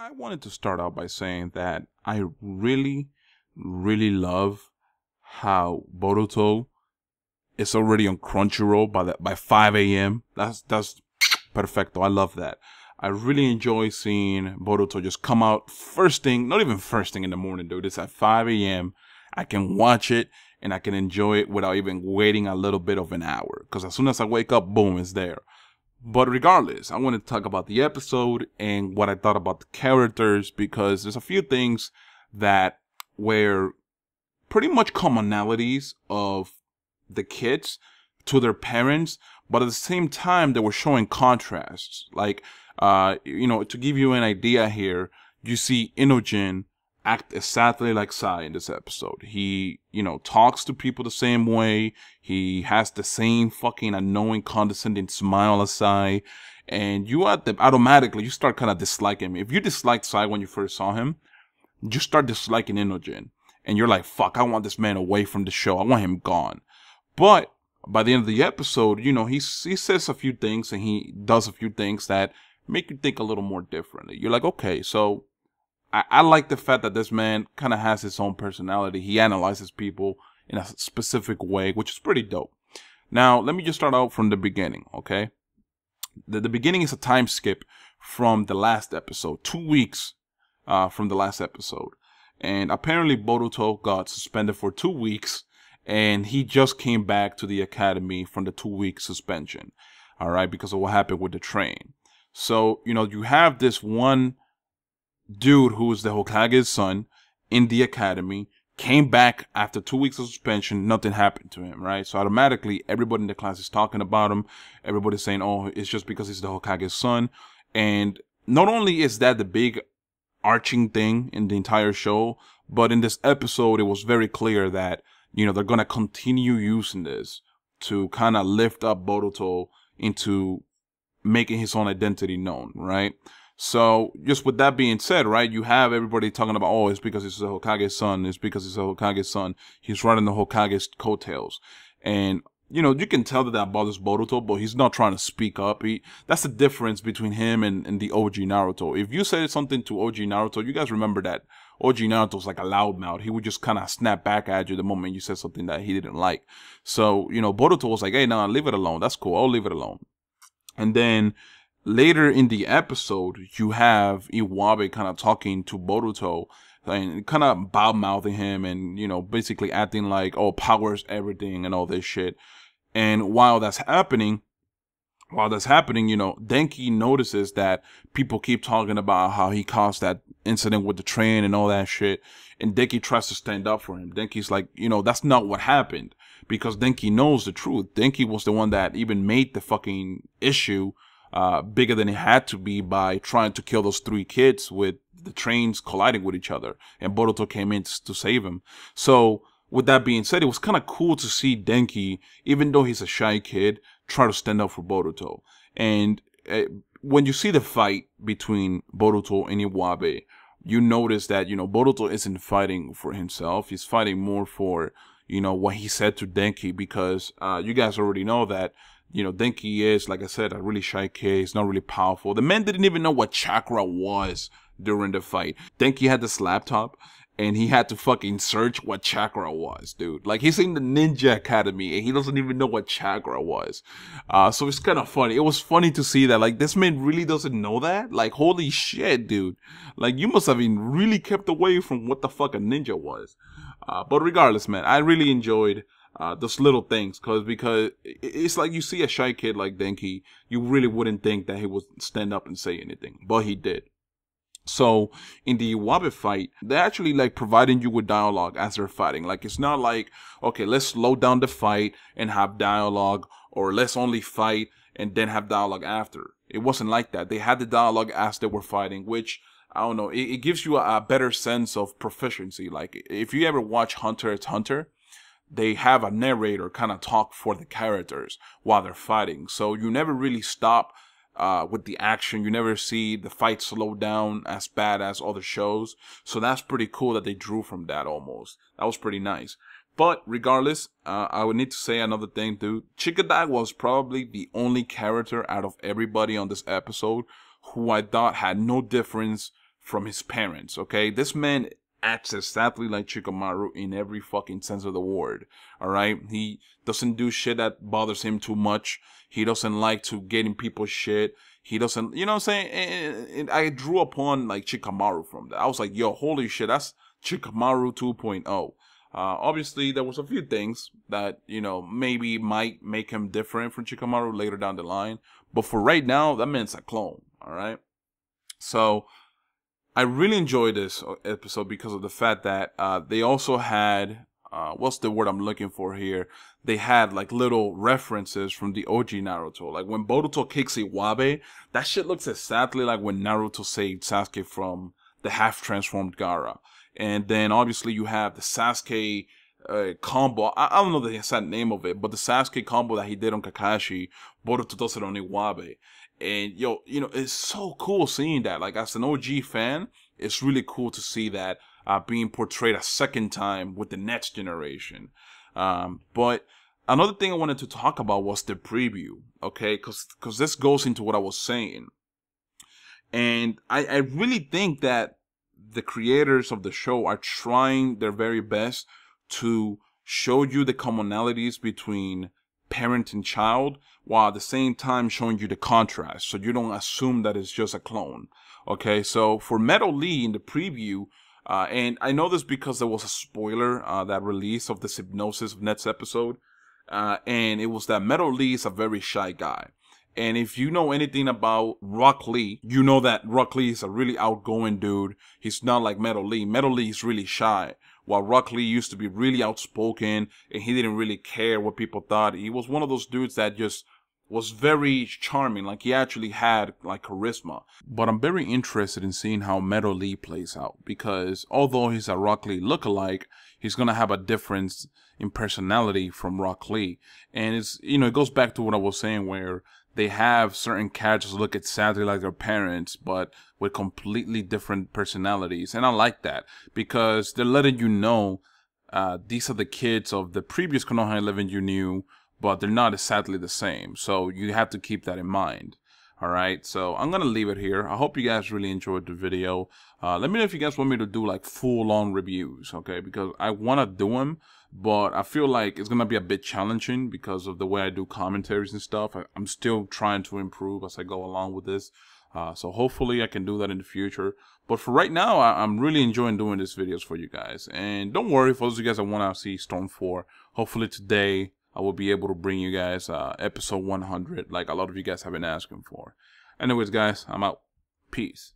I wanted to start out by saying that I really, really love how Boruto is already on Crunchyroll by 5 a.m. That's perfecto. I love that. I really enjoy seeing Boruto just come out first thing, not even first thing in the morning, dude. It's at 5 a.m. I can watch it and I can enjoy it without even waiting a little bit of an hour. Because as soon as I wake up, boom, it's there. But regardless, I want to talk about the episode and what I thought about the characters, because there's a few things that were pretty much commonalities of the kids to their parents, but at the same time they were showing contrasts. Like, to give you an idea here, you see Inogen act exactly like Sai in this episode. He, talks to people the same way. He has the same fucking annoying, condescending smile as Sai. And you automatically, you start kind of disliking him. If you disliked Sai when you first saw him, you start disliking Inogen. And you're like, fuck, I want this man away from the show. I want him gone. But by the end of the episode, he says a few things and he does a few things that make you think a little more differently. You're like, okay, so I like the fact that this man kind of has his own personality. He analyzes people in a specific way, which is pretty dope. Now, let me just start out from the beginning, okay? The beginning is a time skip from the last episode, 2 weeks from the last episode. And apparently Boruto got suspended for 2 weeks, and he just came back to the academy from the 2-week suspension, all right, because of what happened with the train. So, you have this one dude who is the Hokage's son in the academy, came back after 2 weeks of suspension, nothing happened to him, right? So automatically, everybody in the class is talking about him. Everybody's saying, oh, it's just because he's the Hokage's son. And not only is that the big arching thing in the entire show, but in this episode, it was very clear that, they're going to continue using this to kind of lift up Boruto into making his own identity known, right? So, just with that being said, right, you have everybody talking about, oh, it's because he's the Hokage's son, it's because he's the Hokage's son, he's riding the Hokage's coattails. And, you can tell that bothers Boruto, but he's not trying to speak up. That's the difference between him and the OG Naruto. If you said something to OG Naruto, you guys remember that OG Naruto's like a loudmouth. He would just kind of snap back at you the moment you said something that he didn't like. So, Boruto was like, hey, nah, leave it alone. That's cool. I'll leave it alone. And then later in the episode, you have Iwabe kind of talking to Boruto and kind of bad-mouthing him and, basically acting like, oh, power's everything and all this shit. And while that's happening, Denki notices that people keep talking about how he caused that incident with the train and all that shit. And Denki tries to stand up for him. Denki's like, that's not what happened. Because Denki knows the truth. Denki was the one that even made the fucking issue bigger than it had to be by trying to kill those 3 kids with the trains colliding with each other. And Boruto came in to save him. So, with that being said, it was kind of cool to see Denki, even though he's a shy kid, try to stand up for Boruto. And when you see the fight between Boruto and Iwabe, you notice that, Boruto isn't fighting for himself. He's fighting more for, what he said to Denki, because you guys already know that, Denki is, like I said, a really shy kid. He's not really powerful. The man didn't even know what chakra was during the fight. Denki had this laptop, and he had to fucking search what chakra was, dude. Like, he's in the Ninja Academy, and he doesn't even know what chakra was. So it's kind of funny. It was funny to see that, like, this man really doesn't know that? Like, holy shit, dude. Like, you must have been really kept away from what the fuck a ninja was. But regardless, man, I really enjoyed those little things, because it's like you see a shy kid like Denki, you really wouldn't think that he would stand up and say anything, but he did. So in the Iwabe fight, they're actually like providing you with dialogue as they're fighting. Like, it's not like, okay, let's slow down the fight and have dialogue, or let's only fight and then have dialogue after. It wasn't like that. They had the dialogue as they were fighting, which, I don't know, it gives you a better sense of proficiency. Like, if you ever watch Hunter x Hunter, they have a narrator kind of talk for the characters while they're fighting. So you never really stop with the action. You never see the fight slow down as bad as other shows. So that's pretty cool that they drew from that almost. That was pretty nice. But regardless, I would need to say another thing, dude. Chikadai was probably the only character out of everybody on this episode who I thought had no difference from his parents, okay? This man acts exactly like Shikamaru in every fucking sense of the word, all right? He doesn't do shit that bothers him too much. He doesn't like to get in people's shit. He doesn't, you know what I'm saying? And I drew upon like Shikamaru from that. I was like, yo, holy shit, that's Shikamaru 2.0. Obviously, there was a few things that, you know, maybe might make him different from Shikamaru later down the line. But for right now, that man's a clone, all right? So I really enjoyed this episode because of the fact that they also had, what's the word I'm looking for here? They had like little references from the OG Naruto. Like when Boruto kicks Iwabe, that shit looks exactly like when Naruto saved Sasuke from the half-transformed Gaara. And then obviously you have the Sasuke combo. I don't know the exact name of it, but the Sasuke combo that he did on Kakashi, Boruto does it on Iwabe. And yo, you know, it's so cool seeing that. Like as an OG fan, it's really cool to see that being portrayed a second time with the next generation. But another thing I wanted to talk about was the preview, okay? Because this goes into what I was saying. And I really think that the creators of the show are trying their very best to show you the commonalities between parent and child, while at the same time showing you the contrast, so you don't assume that it's just a clone. Okay, so for Metal Lee in the preview, and I know this because there was a spoiler that released of this Hypnosis of Next episode, and it was that Metal Lee is a very shy guy. And if you know anything about Rock Lee, you know that Rock Lee is a really outgoing dude. He's not like Metal Lee. Metal Lee is really shy, while Rock Lee used to be really outspoken and he didn't really care what people thought. He was one of those dudes that just was very charming. Like he actually had like charisma. But I'm very interested in seeing how Metal Lee plays out, because although he's a Rock Lee lookalike, he's going to have a difference in personality from Rock Lee. And it's, you know, it goes back to what I was saying, where they have certain characters look exactly like their parents, but with completely different personalities. And I like that because they're letting you know these are the kids of the previous Konoha 11 you knew, but they're not exactly the same. So you have to keep that in mind. All right, so I'm going to leave it here. I hope you guys really enjoyed the video. Let me know if you guys want me to do like full-on reviews, okay? Because I want to do them, but I feel like it's going to be a bit challenging because of the way I do commentaries and stuff. I'm still trying to improve as I go along with this. So hopefully I can do that in the future. But for right now, I'm really enjoying doing these videos for you guys. And don't worry, for those of you guys that want to see Storm 4, hopefully today I will be able to bring you guys episode 100 like a lot of you guys have been asking for. Anyways, guys, I'm out. Peace.